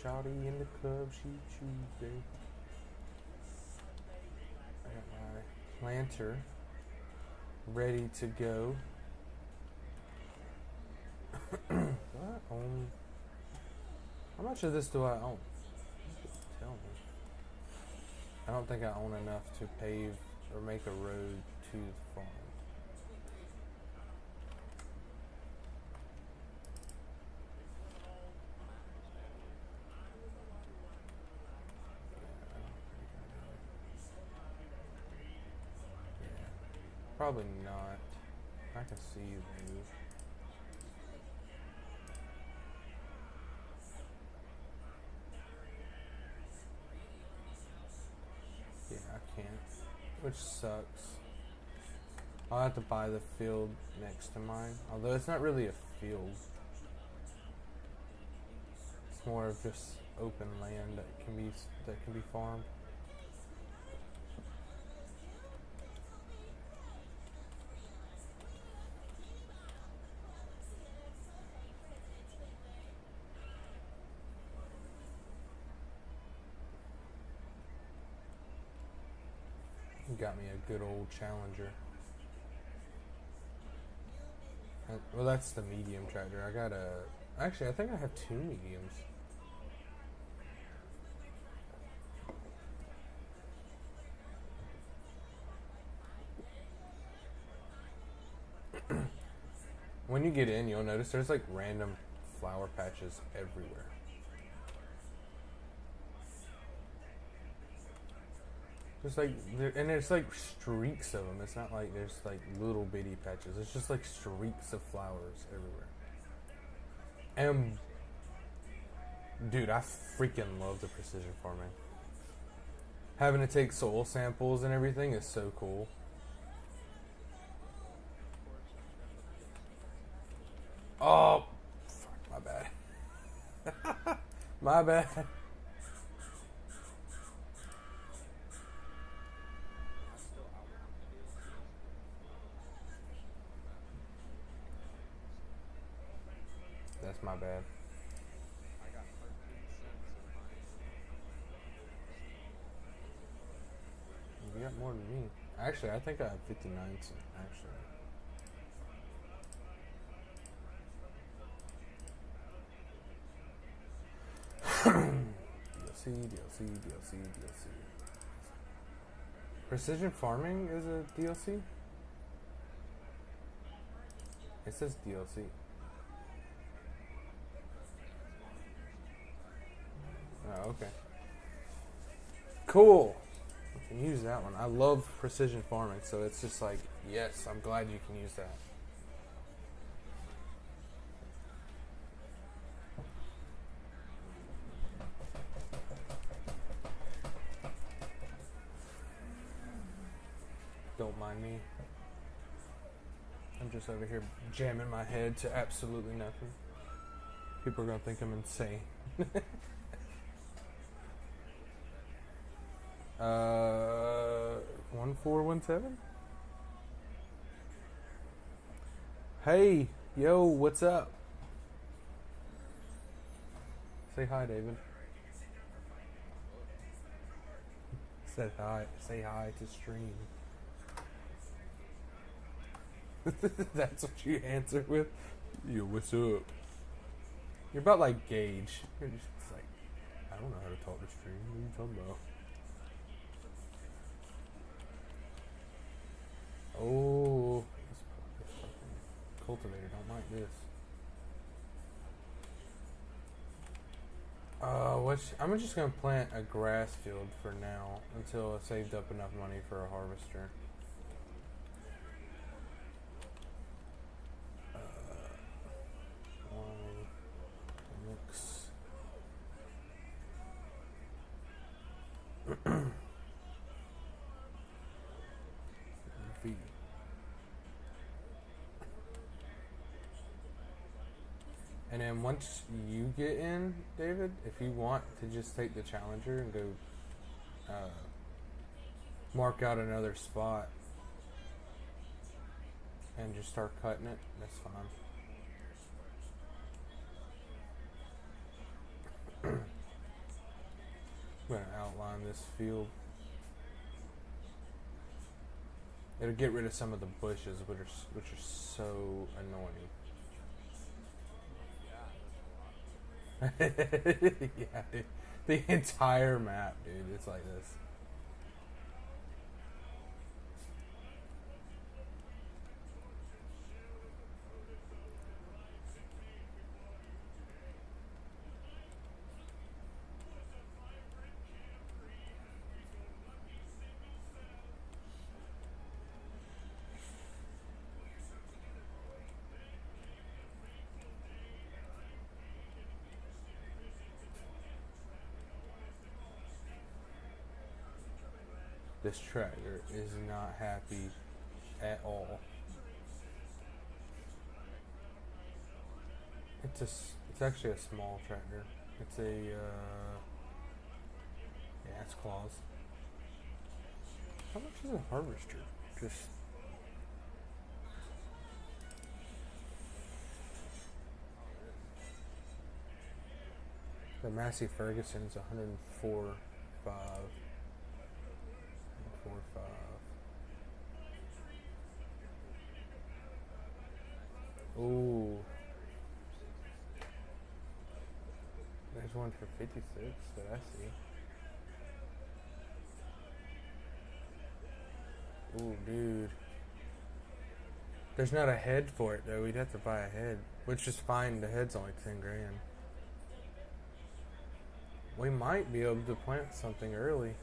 shawty in the club, she Tuesday. I got my planter ready to go. Do I own? How much of this do I own? Tell me. I don't think I own enough to pave or make a road to the farm. Probably not. I can see these. Yeah, I can't. Which sucks. I'll have to buy the field next to mine. Although it's not really a field. It's more of just open land that can be farmed. Got me a good old Challenger. Well, that's the medium tractor. I got a... Actually, I think I have two mediums. When you get in, you'll notice there's like random flower patches everywhere. Just like, and there's like streaks of them. It's not like there's like little bitty patches. It's just like streaks of flowers everywhere. And dude, I freaking love the precision farming. Having to take soil samples and everything is so cool. Oh, fuck, my bad. My bad. That's my bad. You got more than me. Actually, I think I have 59 cents, actually. DLC. Precision farming is a DLC? It says DLC. Oh, okay. Cool. You can use that one. I love precision farming, so it's just like, yes, I'm glad you can use that. Don't mind me. I'm just over here jamming my head to absolutely nothing. People are gonna think I'm insane. 1417? Hey, yo, what's up? Say hi, David. Said hi. Say hi to stream. That's what you answer with? Yo, what's up? You're about like Gage. You're just like, I don't know how to talk to stream. What are you talking about? Oh, this fucking cultivator don't like this. I'm just gonna plant a grass field for now until I saved up enough money for a harvester. Mix. V. And then once you get in, David, if you want to just take the Challenger and go mark out another spot and just start cutting it, that's fine. I'm gonna outline this field. It'll get rid of some of the bushes, which are so annoying. Yeah, dude. The entire map, dude. It's like this. This tractor is not happy at all. It's actually a small tractor. It's a yeah, it's claws. How much is a harvester? Just the Massey Ferguson's 104.5. 104.5. Ooh. There's one for 56 that I see. Ooh, dude. There's not a head for it though. We'd have to buy a head, which is fine. The head's only 10 grand. We might be able to plant something early.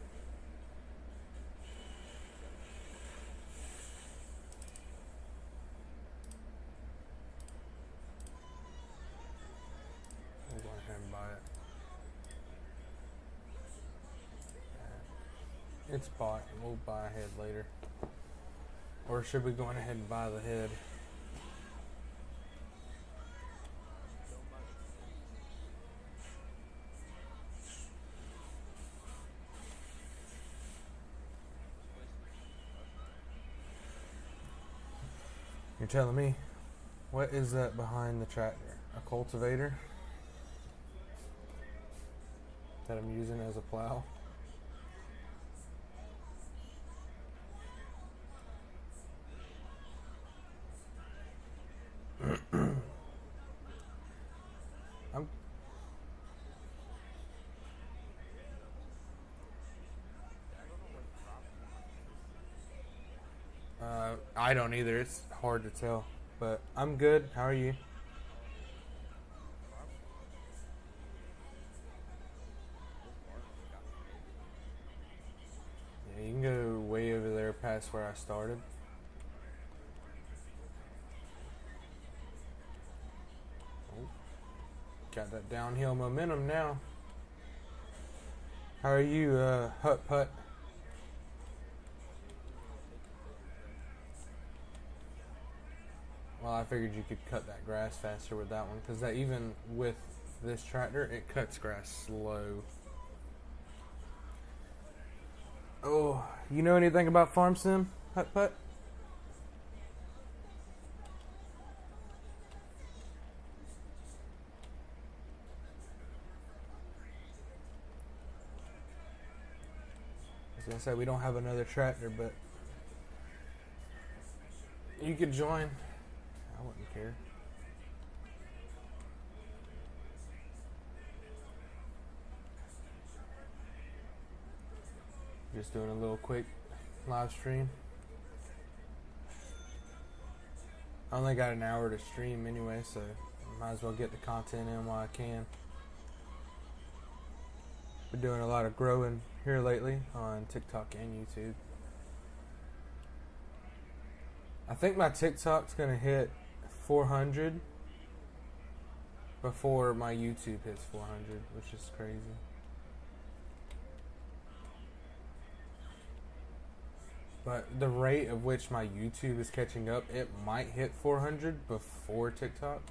We'll go ahead and buy it. It's bought. We'll buy a head later. Or should we go on ahead and buy the head? You're telling me. What is that behind the tractor? A cultivator? That I'm using as a plow? I don't either. It's hard to tell. But I'm good. How are you? Yeah, you can go way over there past where I started. Oh, got that downhill momentum now. How are you, Hut Putt? Well, I figured you could cut that grass faster with that one, because that even with this tractor, it cuts grass slow. Oh, you know anything about Farm Sim, Hut Putt? I was gonna say we don't have another tractor, but you could join. I wouldn't care. Just doing a little quick live stream. I only got an hour to stream anyway, so might as well get the content in while I can. Been doing a lot of growing here lately on TikTok and YouTube. I think my TikTok's gonna hit 400 before my YouTube hits 400, which is crazy. But the rate of which my YouTube is catching up, it might hit 400 before TikTok.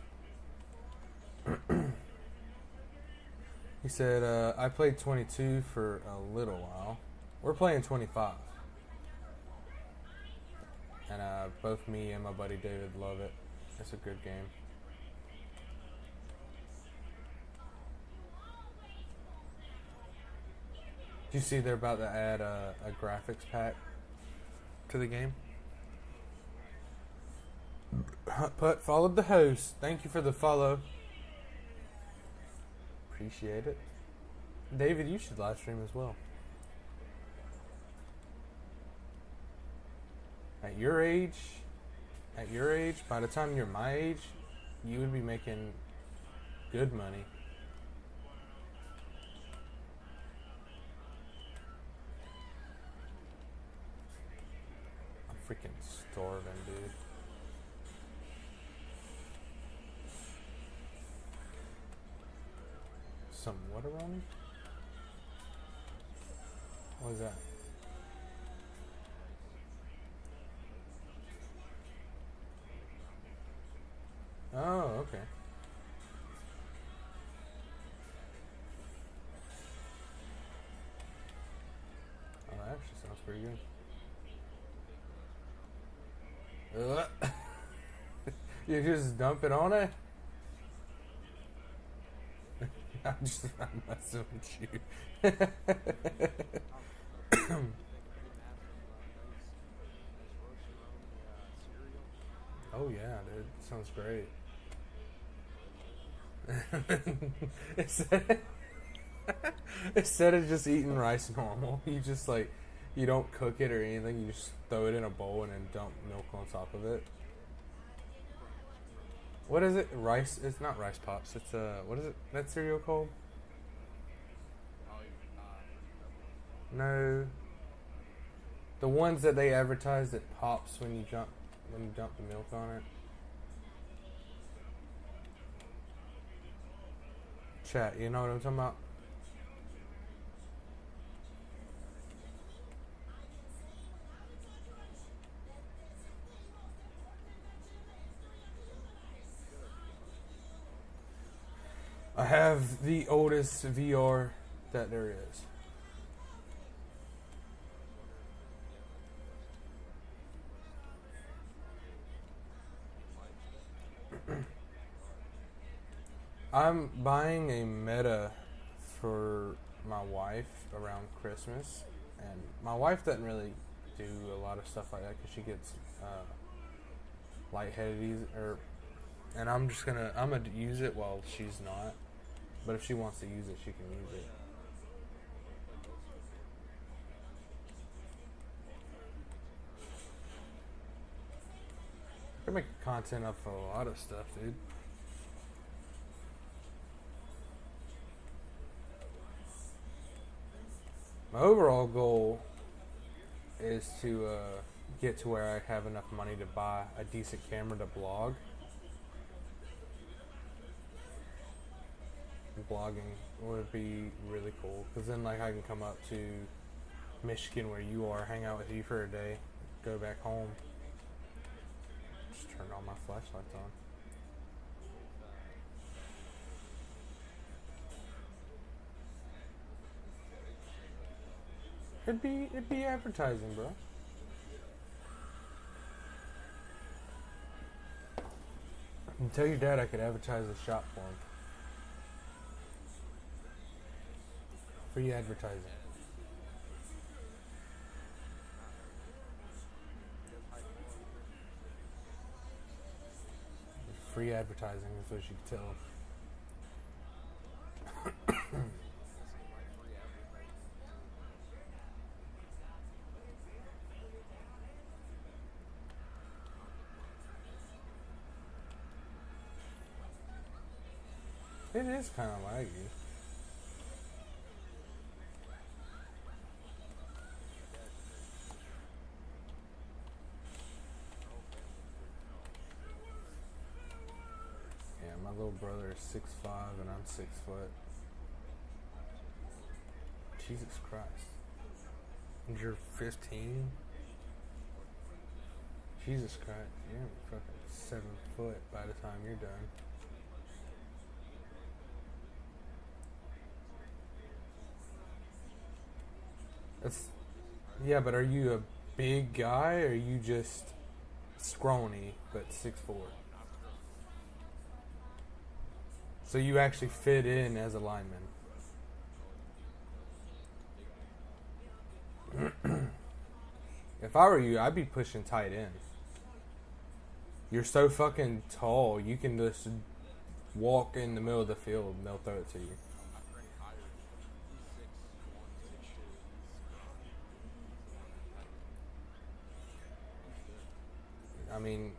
He said, I played 22 for a little while. We're playing 25. And both me and my buddy David love it. It's a good game. Do you see they're about to add a graphics pack to the game? Putt followed the host. Thank you for the follow. Appreciate it. David, you should live stream as well. At your age, by the time you're my age, you would be making good money. I'm freaking starving, dude. Some water on me? What is that? Oh, okay. Oh, that actually sounds pretty good. You just dump it on it? I'm messing with you. Oh yeah, dude. Sounds great. instead, instead of just eating rice normal, you just like, you don't cook it or anything. You just throw it in a bowl and then dump milk on top of it. What is it? Rice? It's not Rice Pops. It's what is it? That cereal called? No. The ones that they advertise that pops when you dump the milk on it. Chat, you know what I'm talking about? I have the oldest VR that there is. I'm buying a Meta for my wife around Christmas, and my wife doesn't really do a lot of stuff like that because she gets lightheaded, and I'm gonna use it while she's not. But if she wants to use it, she can use it. I can make content up for a lot of stuff, dude. My overall goal is to get to where I have enough money to buy a decent camera to blog. Blogging would be really cool because then like I can come up to Michigan where you are, hang out with you for a day, go back home, just turn all my flashlights on. It'd be advertising, bro. And tell your dad I could advertise the shop for him. Free advertising. Free advertising is what you tell him. It is kind of laggy. Yeah, my little brother is 6'5" and I'm 6 foot. Jesus Christ. And you're 15? Jesus Christ. You're fucking 7 foot by the time you're done. That's, yeah, but are you a big guy or are you just scrawny but 6'4"? So you actually fit in as a lineman. If I were you, I'd be pushing tight end. You're so fucking tall, you can just walk in the middle of the field and they'll throw it to you. I mean,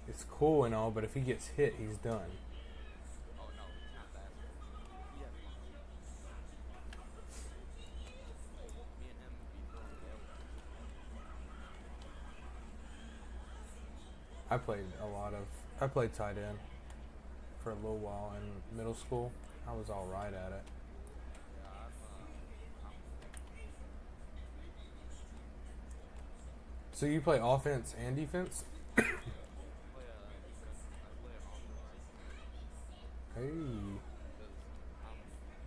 it's cool and all, but if he gets hit, he's done. I played tight end for a little while in middle school. I was all right at it. So you play offense and defense? Hey,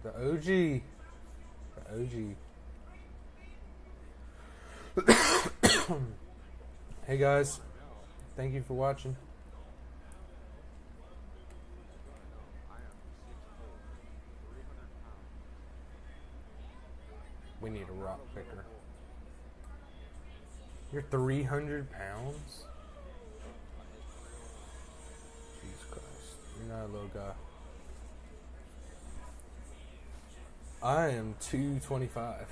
the OG, the OG. Hey guys, thank you for watching. We need a rock picker. You're 300 pounds? Jesus Christ. You're not a little guy. I am 225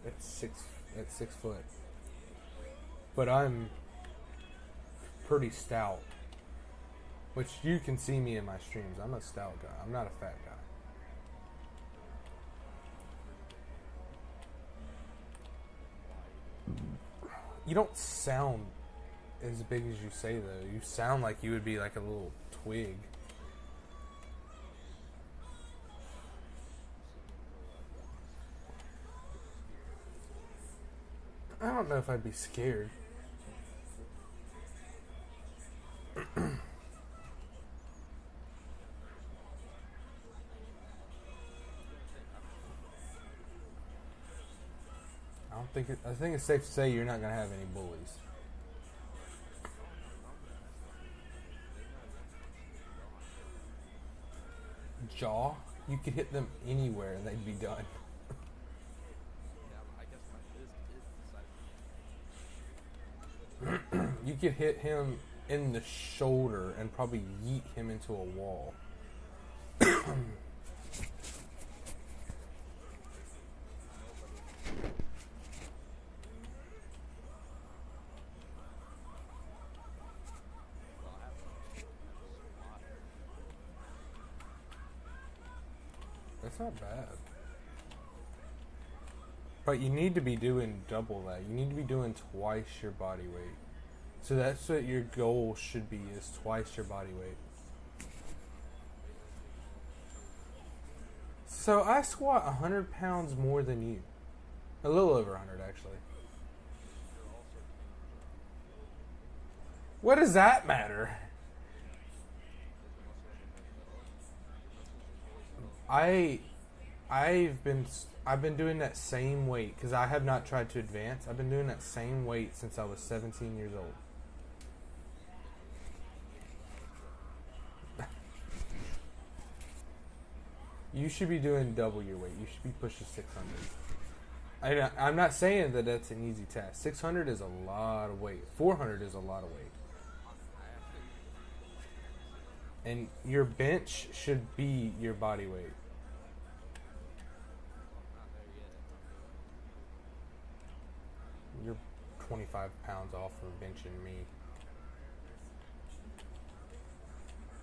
at 6 foot. But I'm pretty stout. Which you can see me in my streams. I'm a stout guy. I'm not a fat guy. You don't sound as big as you say, though. You sound like you would be like a little twig. I don't know if I'd be scared. I think it's safe to say you're not going to have any bullies. Jaw? You could hit them anywhere and they'd be done. You could hit him in the shoulder and probably yeet him into a wall. That's not bad. But you need to be doing double that. You need to be doing twice your body weight. So that's what your goal should be, is twice your body weight. So I squat 100 pounds more than you. A little over 100, actually. What does that matter? I've been doing that same weight because I have not tried to advance. I've been doing that same weight since I was 17 years old. You should be doing double your weight. You should be pushing 600. I'm not saying that that's an easy task. 600 is a lot of weight. 400 is a lot of weight. And your bench should be your body weight. You're 25 pounds off from benching me.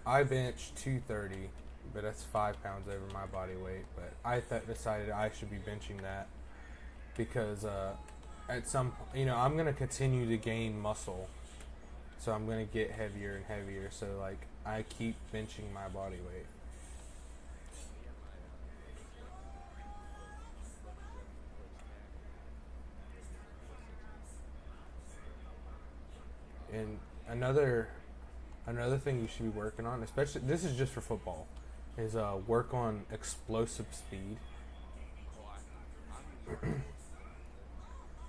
I bench 230, but that's 5 pounds over my body weight. But I decided I should be benching that because at some point, I'm going to continue to gain muscle. So I'm going to get heavier and heavier. So, I keep benching my body weight. And another thing you should be working on, especially, this is just for football, is work on explosive speed.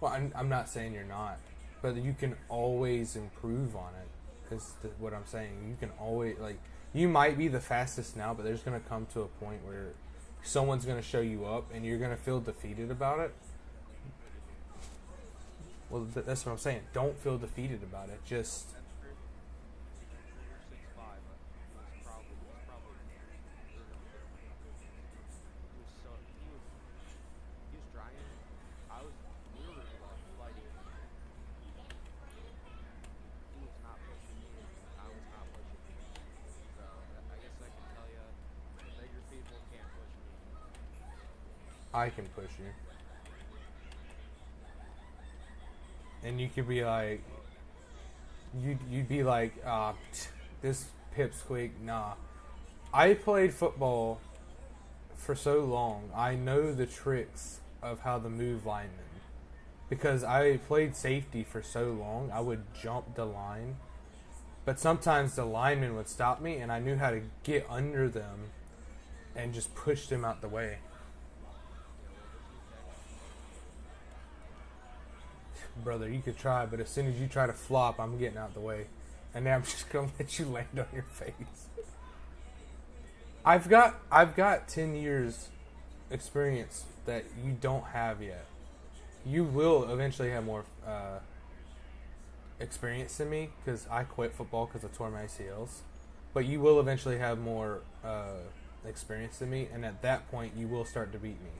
Well, I'm not saying you're not. But you can always improve on it, is what I'm saying. You can always, you might be the fastest now, but there's going to come to a point where someone's going to show you up and you're going to feel defeated about it. Well, that's what I'm saying. Don't feel defeated about it. Just That's true. That's true. You're 6'5". He's probably he was so he was trying. I was we were like fighting. He was not pushing me, and I was not pushing him. So I guess I can tell you, the bigger people can't push me. I can push you, and you could be like, you'd be like, this pipsqueak. Nah, I played football for so long. I know the tricks of how to move linemen because I played safety for so long. I would jump the line, but sometimes the linemen would stop me, and I knew how to get under them and just push them out the way. Yeah, well, this is actually Brother, you could try, but as soon as you try to flop, I'm getting out the way, and then I'm just gonna let you land on your face. I've got 10 years experience that you don't have yet. You will eventually have more experience than me because I quit football because I tore my ACLs. But you will eventually have more experience than me, and at that point, you will start to beat me.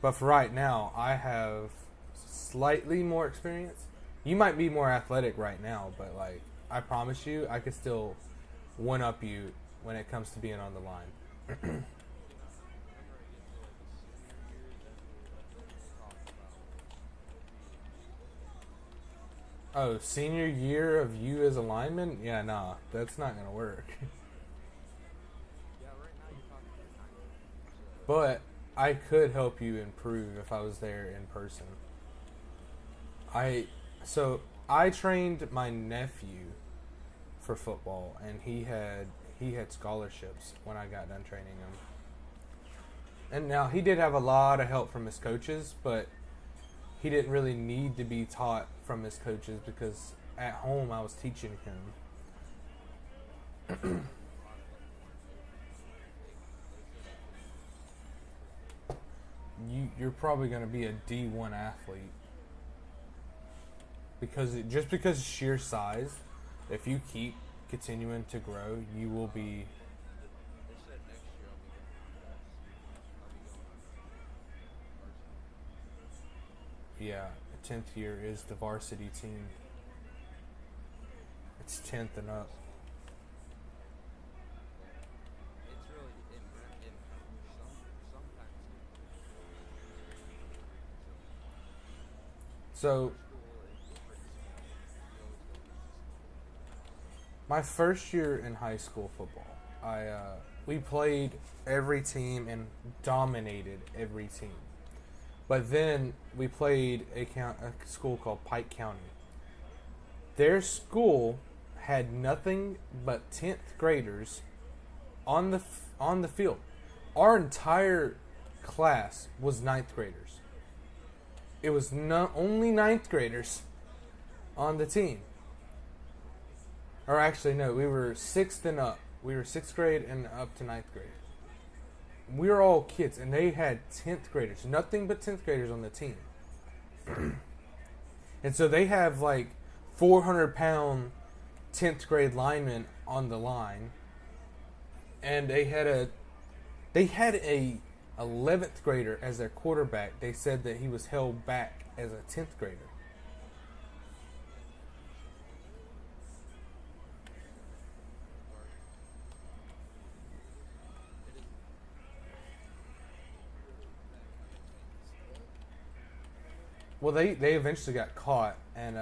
But for right now, I have slightly more experience. You might be more athletic right now, but like I promise you, I could still one up you when it comes to being on the line. whenever I get to like a senior year, then we'll talk about Oh, senior year of you as a lineman? Yeah, nah, that's not gonna work. yeah. Right now you're talking to a 9-year-old. So But I could help you improve if I was there in person. I so I trained my nephew for football, and he had scholarships when I got done training him. And now he did have a lot of help from his coaches, but he didn't really need to be taught from his coaches because at home I was teaching him. You're probably going to be a D1 athlete just because sheer size, if you keep continuing to grow, you will be. they said next year I'll be going on varsity. I'll be going on varsity. Yeah, 10th year is the varsity team. It's 10th and up. It's really sometimes So school is pretty small. You always go to easy school. my first year in high school football, we played every team and dominated every team. But then we played a school called Pike County. Their school had nothing but 10th graders on the field. Our entire class was ninth graders. It was only ninth graders on the team. Or actually, no, we were 6th and up. We were 6th grade and up to ninth grade. We were all kids, and they had 10th graders. Nothing but 10th graders on the team. And so they have like 400-pound 10th grade linemen on the line. And they had a 11th grader as their quarterback. They said that he was held back as a 10th grader. Well, they eventually got caught, and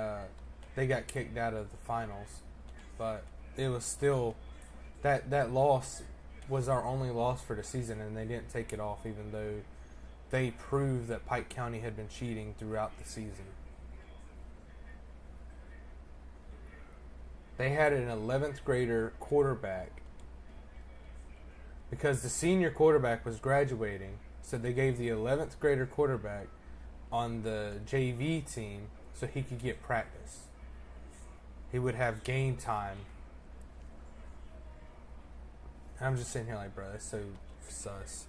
they got kicked out of the finals. But it was still that loss was our only loss for the season, and they didn't take it off, even though they proved that Pike County had been cheating throughout the season. They had an 11th grader quarterback because the senior quarterback was graduating, so they gave the 11th grader quarterback on the JV team so he could get practice. He would have game time. And I'm just sitting here like, bro, that's so sus.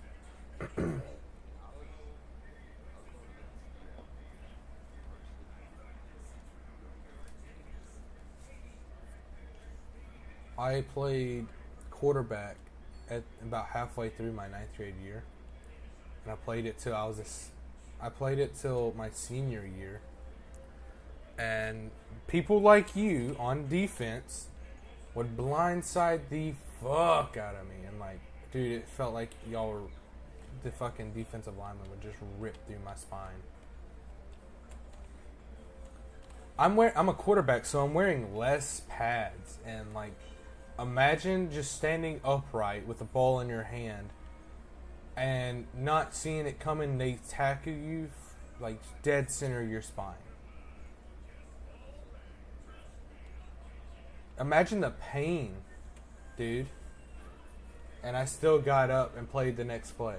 I played quarterback at about halfway through my ninth grade year, and I played it till I played it till my senior year. And people like you on defense would blindside the fuck out of me, and like, dude, it felt like y'all were the fucking defensive lineman would just rip through my spine. I'm a quarterback, so I'm wearing less pads, and like, imagine just standing upright with the ball in your hand and not seeing it coming. They tackle you like dead center of your spine. Imagine the pain, dude. And I still got up and played the next play.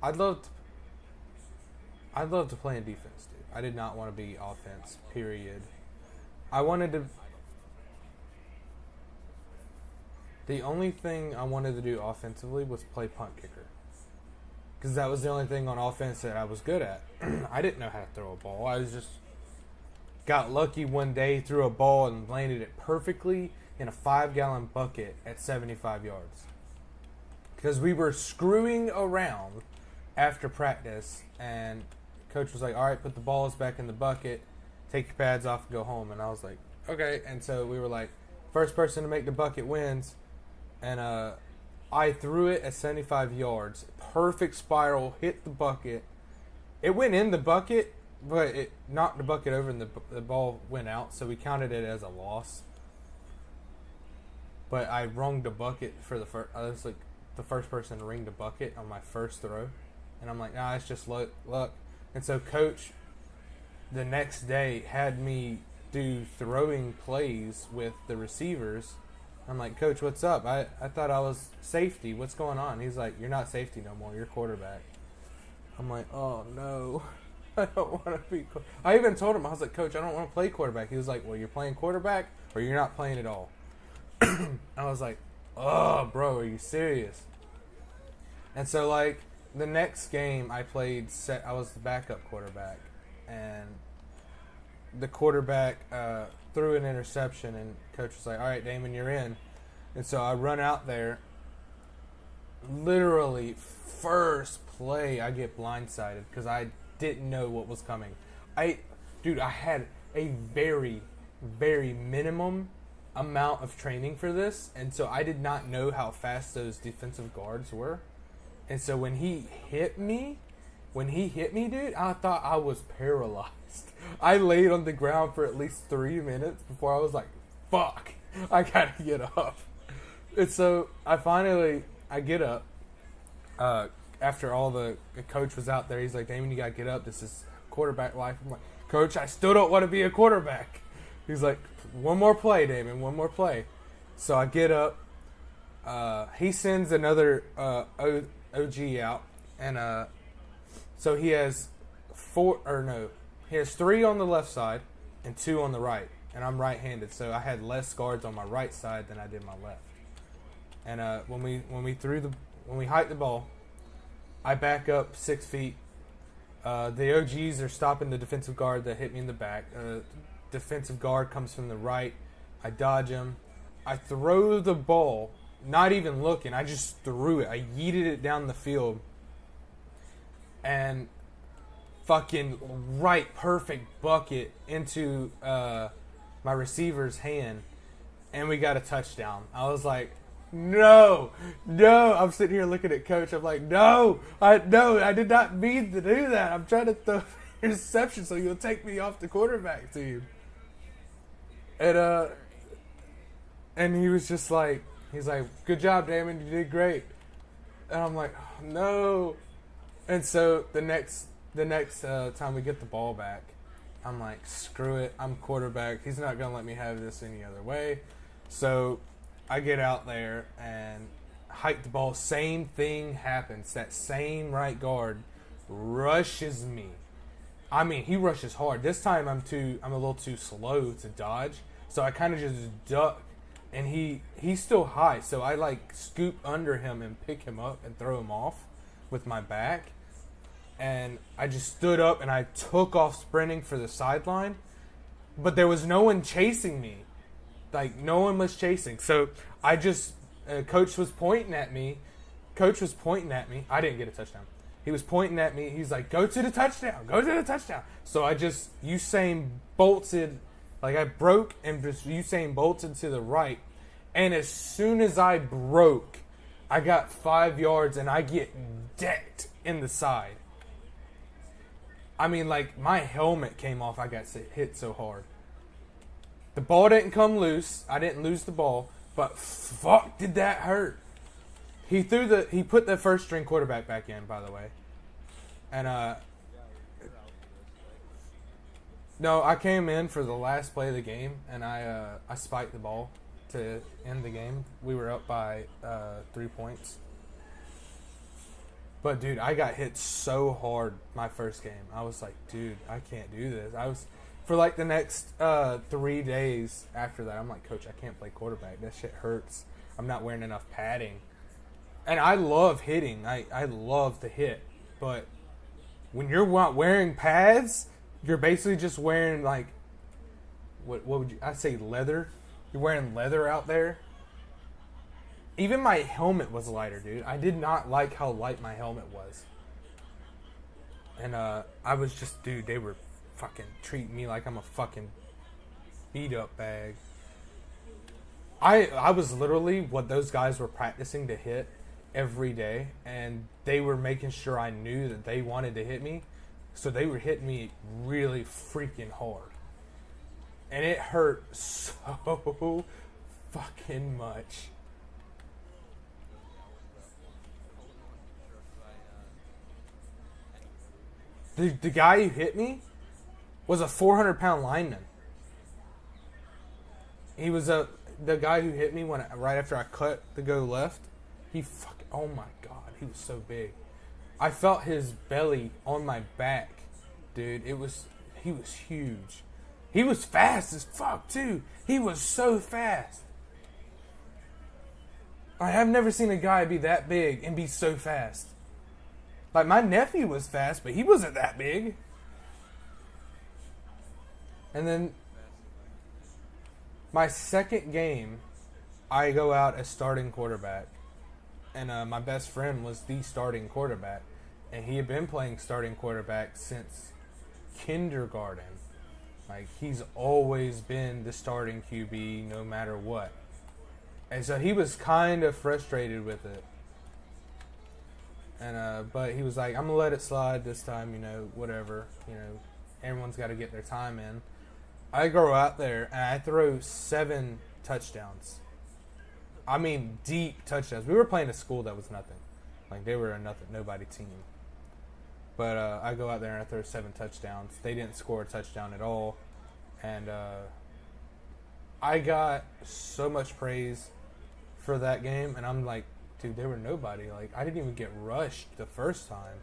I'd love to play in defense, dude. I did not want to be offense, period. I wanted to... The only thing I wanted to do offensively was play punt kicker. Because that was the only thing on offense that I was good at. I didn't know how to throw a ball. I was just... Got lucky one day, threw a ball and landed it perfectly in a 5-gallon bucket at 75 yards. Because we were screwing around after practice, and coach was like, all right, put the balls back in the bucket, take your pads off and go home. And I was like, okay. And so we were like, first person to make the bucket wins. And I threw it at 75 yards. Perfect spiral, hit the bucket. It went in the bucket, but it knocked the bucket over and the ball went out. So we counted it as a loss. But I rung the bucket for the first. I was like the first person to ring the bucket on my first throw. And I'm like, nah, it's just luck. And so coach the next day had me do throwing plays with the receivers. I'm like, coach, what's up? I thought I was safety. What's going on? He's like, you're not safety no more. You're quarterback. I'm like, oh, no. I don't want to be... I even told him, I was like, coach, I don't want to play quarterback. He was like, well, you're playing quarterback or you're not playing at all. I was like, oh, bro, are you serious? And so, like, the next game I played, I was the backup quarterback. And the quarterback threw an interception, and coach was like, all right, Damon, you're in. And so I run out there. Literally, first play, I get blindsided because I didn't know what was coming. I had a very, very minimum amount of training for this, and so I did not know how fast those defensive guards were. And so when he hit me, dude, I thought I was paralyzed. I laid on the ground for at least 3 minutes before I was like, fuck, I gotta get up. And so I get up. After all the coach was out there, he's like, Damon, you gotta get up. This is quarterback life. I'm like, coach, I still don't want to be a quarterback. He's like, one more play, Damon, one more play. So I get up. He sends another OG out, and so he has he has 3 on the left side and 2 on the right, and I'm right-handed, so I had less guards on my right side than I did my left. And when we hike the ball, I back up 6 feet. The OGs are stopping the defensive guard that hit me in the back. Defensive guard comes from the right. I dodge him. I throw the ball, not even looking. I just threw it. I yeeted it down the field. And fucking right perfect bucket into my receiver's hand. And we got a touchdown. I was like, no. I'm sitting here looking at coach. I'm like, no, I did not mean to do that. I'm trying to throw interception so you'll take me off the quarterback team. And he was just like, he's like, good job, Damon, you did great. And I'm like, oh, no. And so the next time we get the ball back, I'm like, screw it, I'm quarterback. He's not gonna let me have this any other way. So I get out there and hike the ball. Same thing happens. That same right guard rushes me. I mean, he rushes hard. This time I'm a little too slow to dodge, so I kind of just duck, and he's still high, so I like scoop under him and pick him up and throw him off with my back. and I just stood up and I took off sprinting for the sideline, but there was no one chasing me. Like, no one was chasing. So I just, coach was pointing at me. Coach was pointing at me. I didn't get a touchdown. He was pointing at me. He's like, go to the touchdown. Go to the touchdown. So I just Usain bolted. Like, I broke and just Usain bolted to the right. And as soon as I broke, I got 5 yards and I get decked in the side. I mean, like, my helmet came off. I got hit so hard. The ball didn't come loose. I didn't lose the ball. But fuck, did that hurt. He put the first string quarterback back in, by the way. And, no, I came in for the last play of the game, and I spiked the ball to end the game. We were up by 3 points. But, dude, I got hit so hard my first game. I was like, dude, I can't do this. For like the next 3 days after that, I'm like, Coach, I can't play quarterback. That shit hurts. I'm not wearing enough padding. And I love hitting. I love to hit. But when you're not wearing pads, you're basically just wearing, like, what would you, I say leather? You're wearing leather out there. Even my helmet was lighter, dude. I did not like how light my helmet was. And I was just, dude, they were fucking treating me like I'm a fucking beat up bag. I was literally what those guys were practicing to hit every day, and they were making sure I knew that they wanted to hit me, so they were hitting me really freaking hard, and it hurt so fucking much. The guy who hit me was a 400-pound lineman. He was the guy who hit me right after I cut to go left. Oh my god, he was so big. I felt his belly on my back, dude. He was huge. He was fast as fuck too. He was so fast. I have never seen a guy be that big and be so fast. Like, my nephew was fast, but he wasn't that big. And then my second game, I go out as starting quarterback. And my best friend was the starting quarterback. And he had been playing starting quarterback since kindergarten. Like, he's always been the starting QB no matter what. And so he was kind of frustrated with it. And but he was like, I'm going to let it slide this time, whatever. Everyone's got to get their time in. I go out there and I throw 7 touchdowns. I mean, deep touchdowns. We were playing a school that was nothing. Like, they were a nobody team. But I go out there and I throw 7 touchdowns. They didn't score a touchdown at all. And I got so much praise for that game. And I'm like, dude, they were nobody. Like, I didn't even get rushed the first time.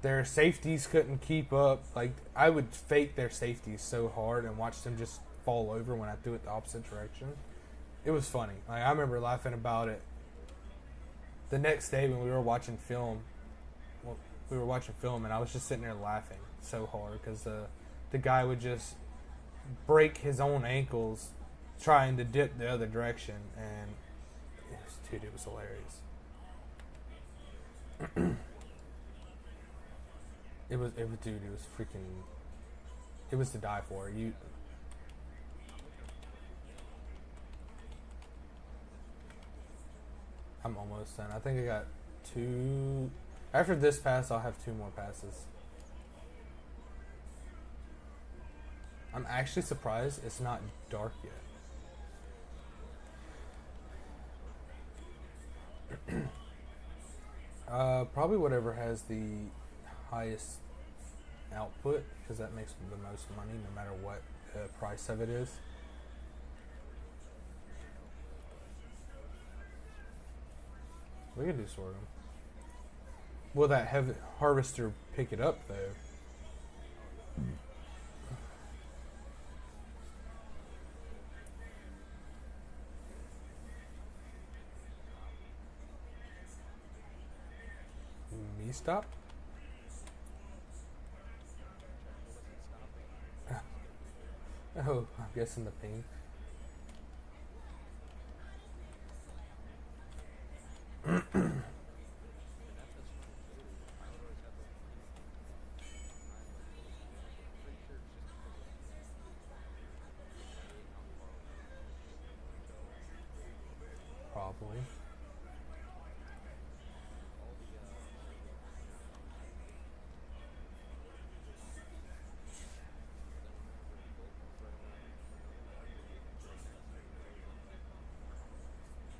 Their safeties couldn't keep up. Like, I would fake their safeties so hard and watch them just fall over when I threw it the opposite direction. It was funny. Like, I remember laughing about it. The next day when we were watching film, and I was just sitting there laughing so hard because the guy would just break his own ankles trying to dip the other direction, and it was hilarious. It was freaking. It was to die for. I'm almost done. I think I got 2. After this pass, I'll have 2 more passes. I'm actually surprised it's not dark yet. Probably whatever has the highest output, because that makes the most money no matter what the price of it is. We could do sorghum. Will that harvester pick it up though? Me stop? Oh, I'm guessing the ping. And that's funny too. I would always have like ping behind like little fields, but I'm pretty sure it's just because of the bay and how far away it is from each other. Probably. All the servers are now online. Because I remember both my friend and another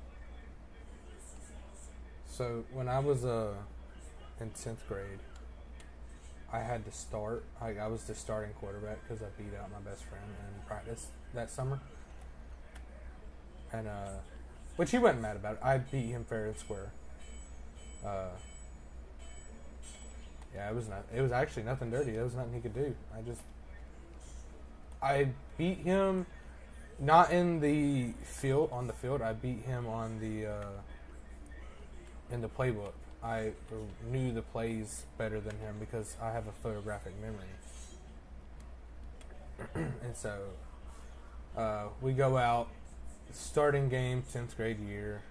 guy were getting really messy with coding. So when I was in 10th grade, I had to start. I was the starting quarterback because I beat out my best friend in practice that summer, and which he wasn't mad about it. I beat him fair and square. Yeah, it was not. It was actually nothing dirty. There was nothing he could do. I beat him, not in the field on the field. I beat him on the in the playbook. I knew the plays better than him because I have a photographic memory. And so we go out, starting game, 10th grade year.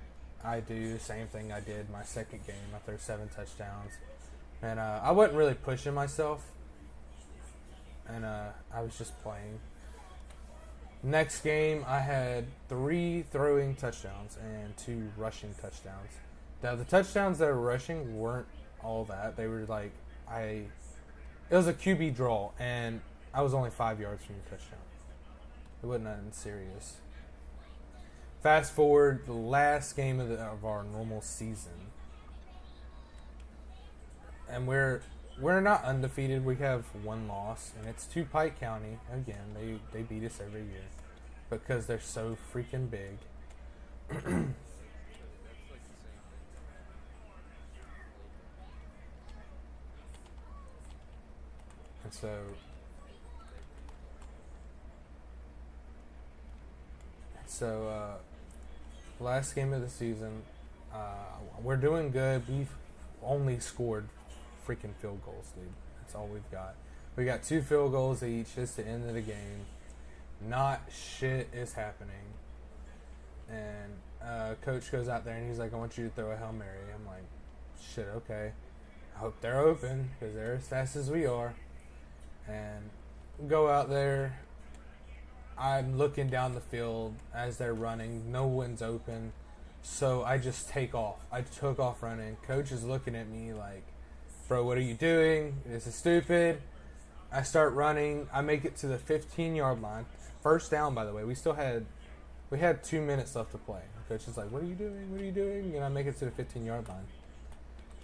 I do the same thing I did my second game. I threw 7 touchdowns. And I wasn't really pushing myself. And I was just playing. Next game, I had 3 throwing touchdowns and 2 rushing touchdowns. Now, the touchdowns that were rushing weren't all that. They were like, it was a QB draw, and I was only 5 yards from the touchdown. It wasn't nothing serious. Fast forward, the last game of our normal season, and we're not undefeated. We have 1 loss, and it's to Pike County. Again, they beat us every year because they're so freaking big. That's like the same thing for Latham. And so, last game of the season, we're doing good. We've only scored freaking field goals, dude. That's all we've got. We got 2 field goals each. It's the end of the game. Not shit is happening. And coach goes out there and he's like, I want you to throw a Hail Mary. I'm like, shit, okay. I hope they're open because they're as fast as we are. And go out there. I'm looking down the field as they're running. No one's open. So I just take off. I took off running. Coach is looking at me like, bro, what are you doing? This is stupid. I start running. I make it to the 15-yard line. First down, by the way. We had 2 minutes left to play. Coach is like, what are you doing? What are you doing? And I make it to the 15-yard line.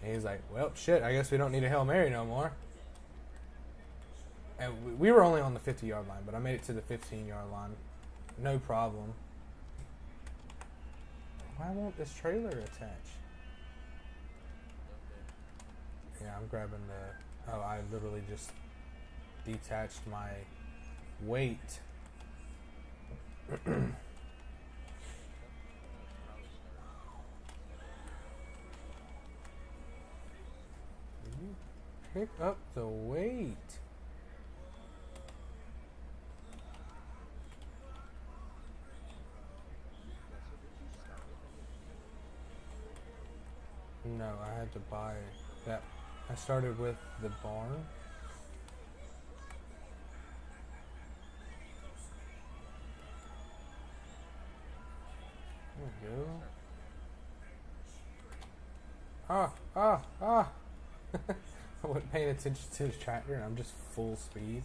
And he's like, well, shit, I guess we don't need a Hail Mary no more. And we were only on the 50-yard line, but I made it to the 15-yard line. No problem. Why won't this trailer attach? Yeah, I'm grabbing the... Oh, I literally just detached my weight. Pick up the weight. No, I had to buy that. I started with the barn. There we go. Ah! I wasn't paying attention to the tractor and I'm just full speed.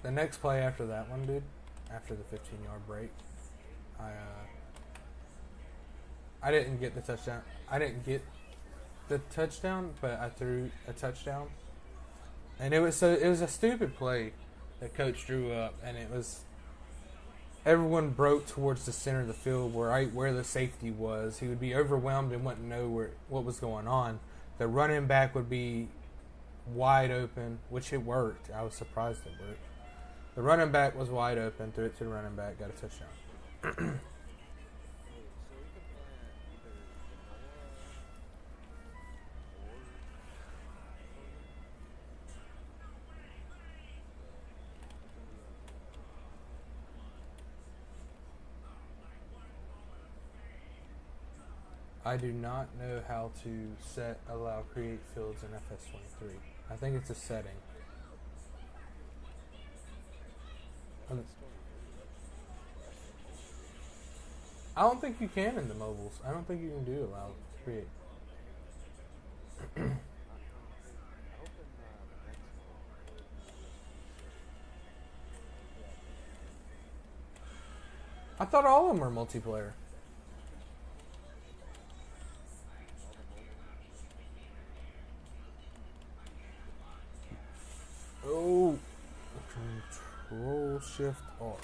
The next play after that one, dude, after the 15-yard break, I didn't get the touchdown. I didn't get the touchdown, but I threw a touchdown. And it was a stupid play that coach drew up, and it was everyone broke towards the center of the field where the safety was. He would be overwhelmed and wouldn't know what was going on. The running back would be wide open, which it worked. I was surprised it worked. The running back was wide open, threw it to the running back, got a touchdown. So we can plan either I do not know how to set allow create fields in FS23. I think it's a setting. Well, it's still I don't think you can in the mobiles. I don't think you can do allow create. not 23. I hope in the next one. I thought all of them were multiplayer. All the mobile. Oh, Control Shift R.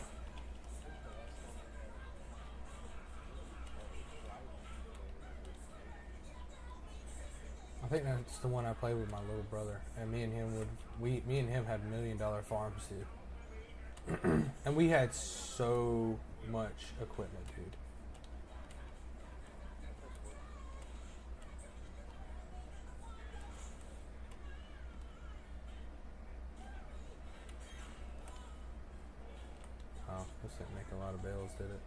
I think the last time I had I think that's the one I played with my little brother, and me and him had $1 million farms too, and we had so much equipment, dude. Oh, this didn't make a lot of bales, did it?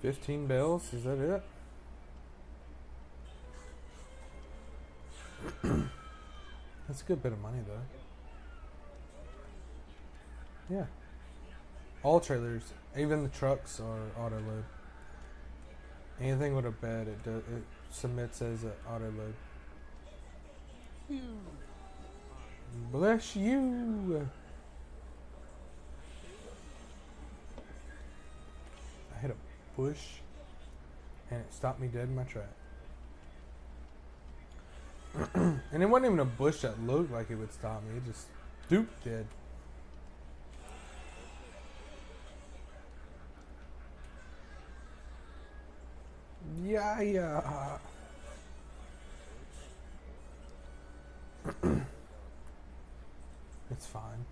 $15 bales, is that it? That's a good bit of money, though. Yeah. All trailers, even the trucks, are auto load. Anything with a bed, it submits as an auto load. Bless you. I hit a bush, and it stopped me dead in my track. And it wasn't even a bush that looked like it would stop me. It just stooped dead. Yeah. It's fine.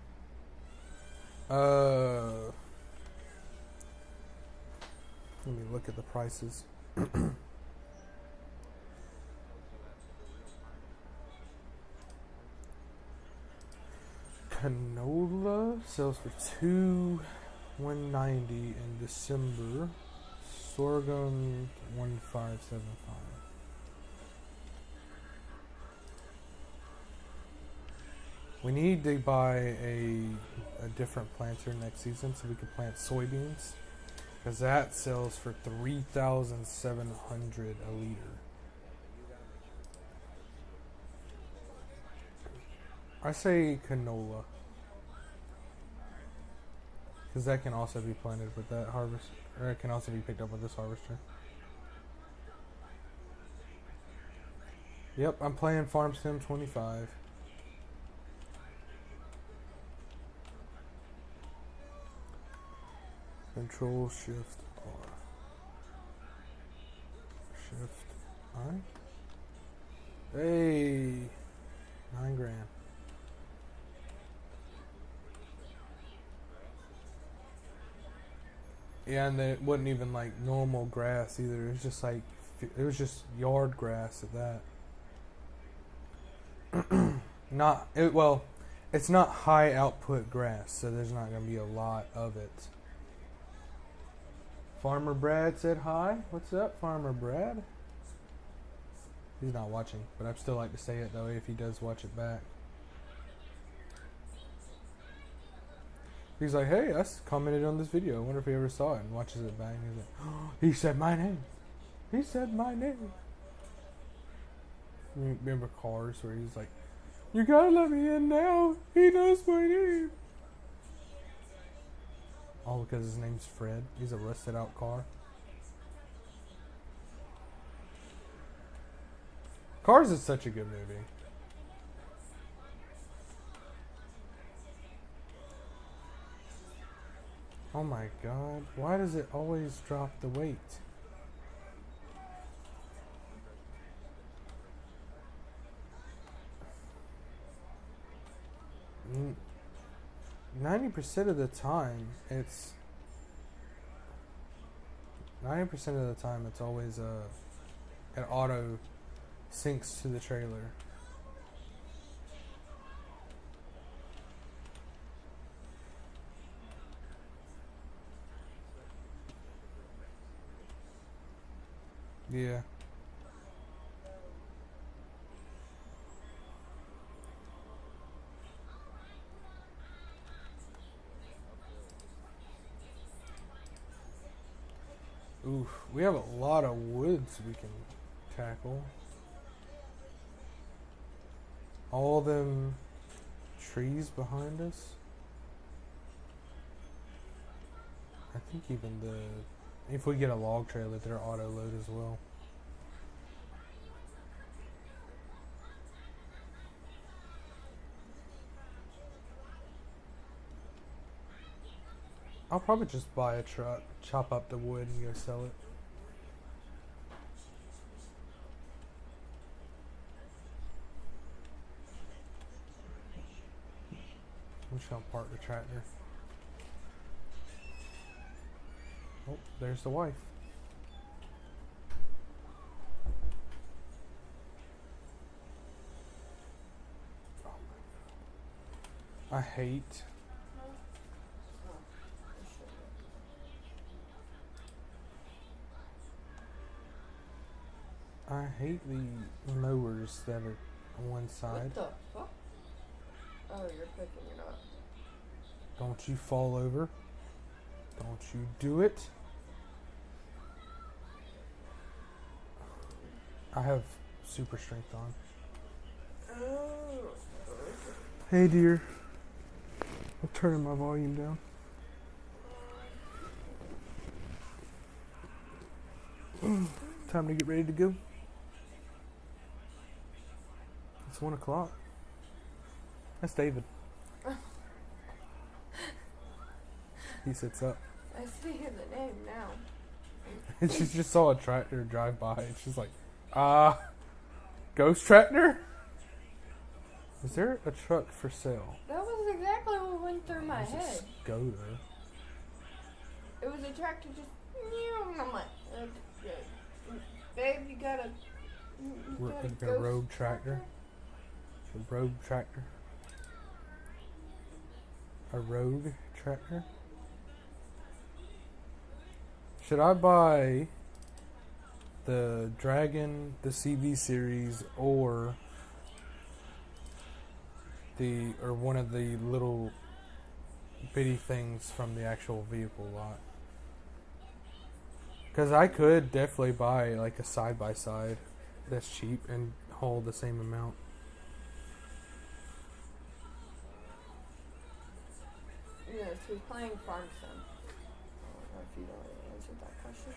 Let me look at the prices. Canola sells for $2,190 in December. Sorghum $1,575. We need to buy a different planter next season so we can plant soybeans, because that sells for $3,700 a liter. I say canola, because that can also be planted with that harvest, or it can also be picked up with this harvester. Yep, I'm playing Farm Sim 25. Control Shift R. Shift I. Hey, $9,000. Yeah, and it wasn't even like normal grass either. It was just like, it was just yard grass at that. It's not high output grass, so there's not going to be a lot of it. Farmer Brad said hi. What's up, Farmer Brad? He's not watching, but I'd still like to say it though if he does watch it back. He's like, hey, I commented on this video. I wonder if he ever saw it, and watches it back. And he's like, oh, he said my name. He said my name. You remember Cars where he's like, you gotta let me in now. He knows my name. All because his name's Fred. He's a rusted out car. Cars is such a good movie. Oh my god, why does it always drop the weight? 90% of the time, it's 90% of the time it's always it auto syncs to the trailer. Yeah. Oof, we have a lot of woods we can tackle. All them trees behind us. I think even if we get a log trailer, they're auto load as well. I'll probably just buy a truck, chop up the wood, and go sell it. I'm just gonna park the tractor. Oh, there's the wife. I hate. I hate the mowers that are on one side. What the fuck? Oh, you're picking it up. Don't you fall over. Don't you do it. I have super strength on. Oh. Hey dear. I'm turning my volume down. Time to get ready to go. It's 1 o'clock. That's David. He sits up. I see the name now. And she just saw a tractor drive by and she's like, ghost tractor? Is there a truck for sale? That was exactly what went through my head. Go there. It was a tractor just. And I'm like, babe, you got a. We're got a like a ghost rogue tractor. A rogue tractor. A rogue tractor? Should I buy the Dragon, the CB series, or one of the little bitty things from the actual vehicle lot? Because I could definitely buy like a side by side that's cheap and haul the same amount. Yes, who's playing Farm Sim? I don't know if you already answered that question.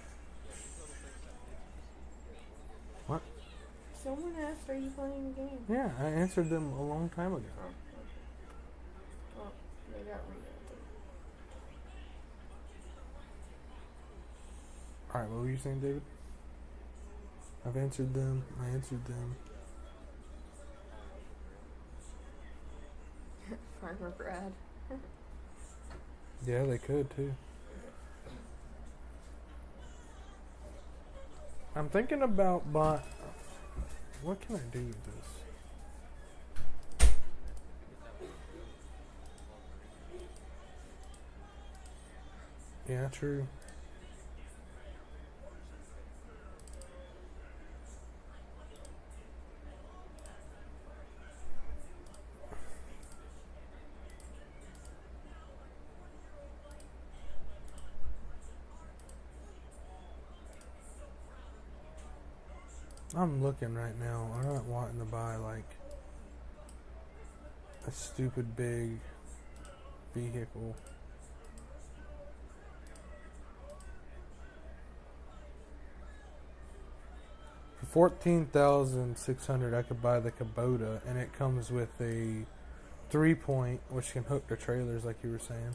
What? Someone asked, are you playing a game? Yeah, I answered them a long time ago. Oh, okay. Well, they got re-answered. Alright, what were you saying, David? I've answered them. I answered them. Farmer Brad. Yeah, they could too. I'm thinking about what can I do with this? Yeah, true. I'm looking right now. I'm not wanting to buy like a stupid big vehicle. For 14,600, I could buy the Kubota, and it comes with a 3-point, which can hook to trailers, like you were saying.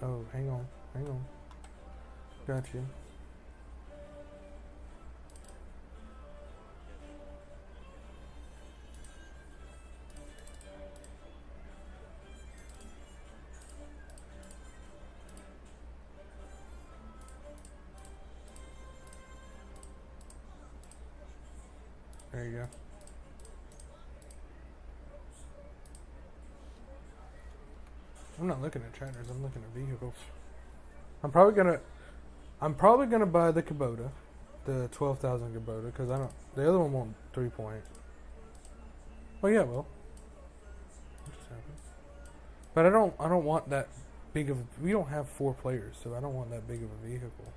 Oh, hang on. Got you. There you go. I'm not looking at tractors. I'm looking at vehicles. I'm probably gonna buy the Kubota, the 12,000 Kubota, because I don't. The other one won't 3-point. Well, yeah, well. It just happens. But I don't want that big of. We don't have 4 players, so I don't want that big of a vehicle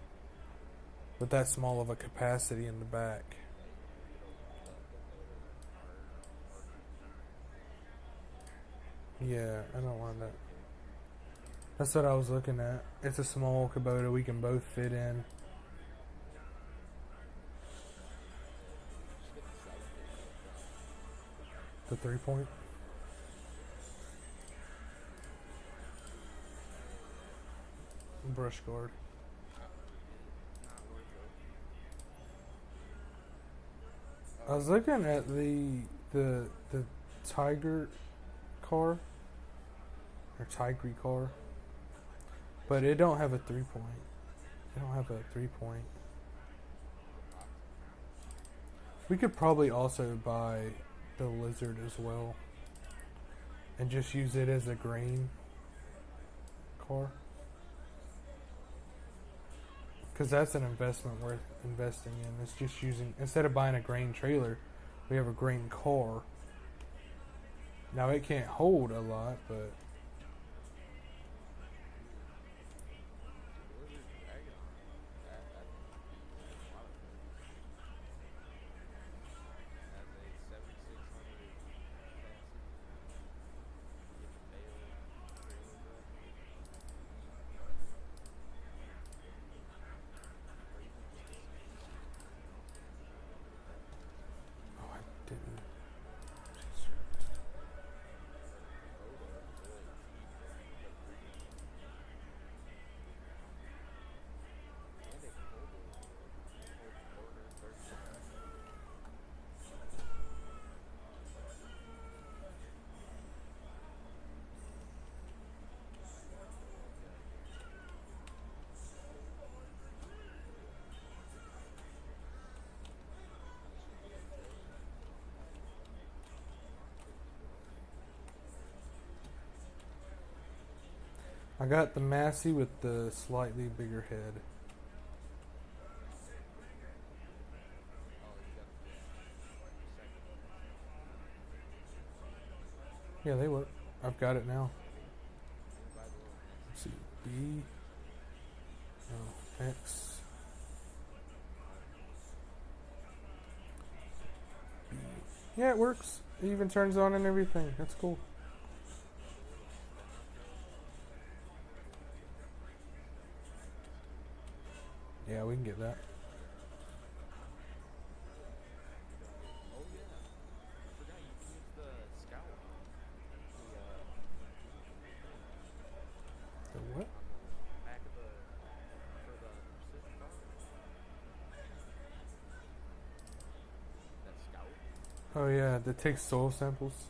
with that small of a capacity in the back. Yeah, I don't want that. That's what I was looking at. It's a small Kubota we can both fit in. The 3-point. Brush guard. I was looking at the Tiger car or Tigre car, but it don't have a 3-point. It don't have a 3-point. We could probably also buy the Lizard as well and just use it as a grain car, because that's an investment worth investing in. It's just using, instead of buying a grain trailer, we have a grain car. Now it can't hold a lot, but oh, I didn't. I got the Massey with the slightly bigger head. Yeah, they work. I've got it now. Let's see. B. Oh, X. B. Yeah, it works. It even turns on and everything. That's cool. Yeah, we can get that. Oh yeah, I forgot you can use the scout. The what? The back of the for the precision car. That scout. Oh yeah, that takes soil samples.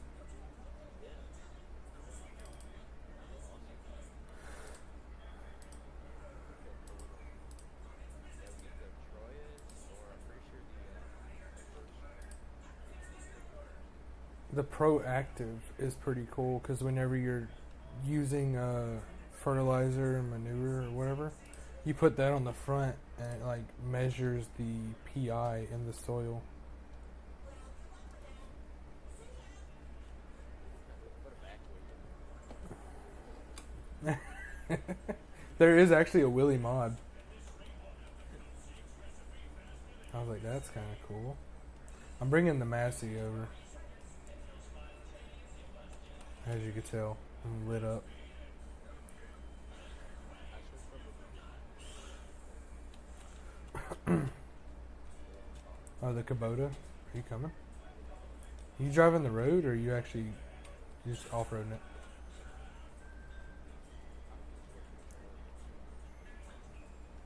The Proactive is pretty cool because whenever you're using fertilizer and manure or whatever, you put that on the front and it like measures the PI in the soil. There is actually a Willy mod. I was like, that's kind of cool. I'm bringing the Massey over. As you can tell, I'm lit up. Oh, the Kubota? Are you coming? Are you driving the road or are you actually just off-roading it?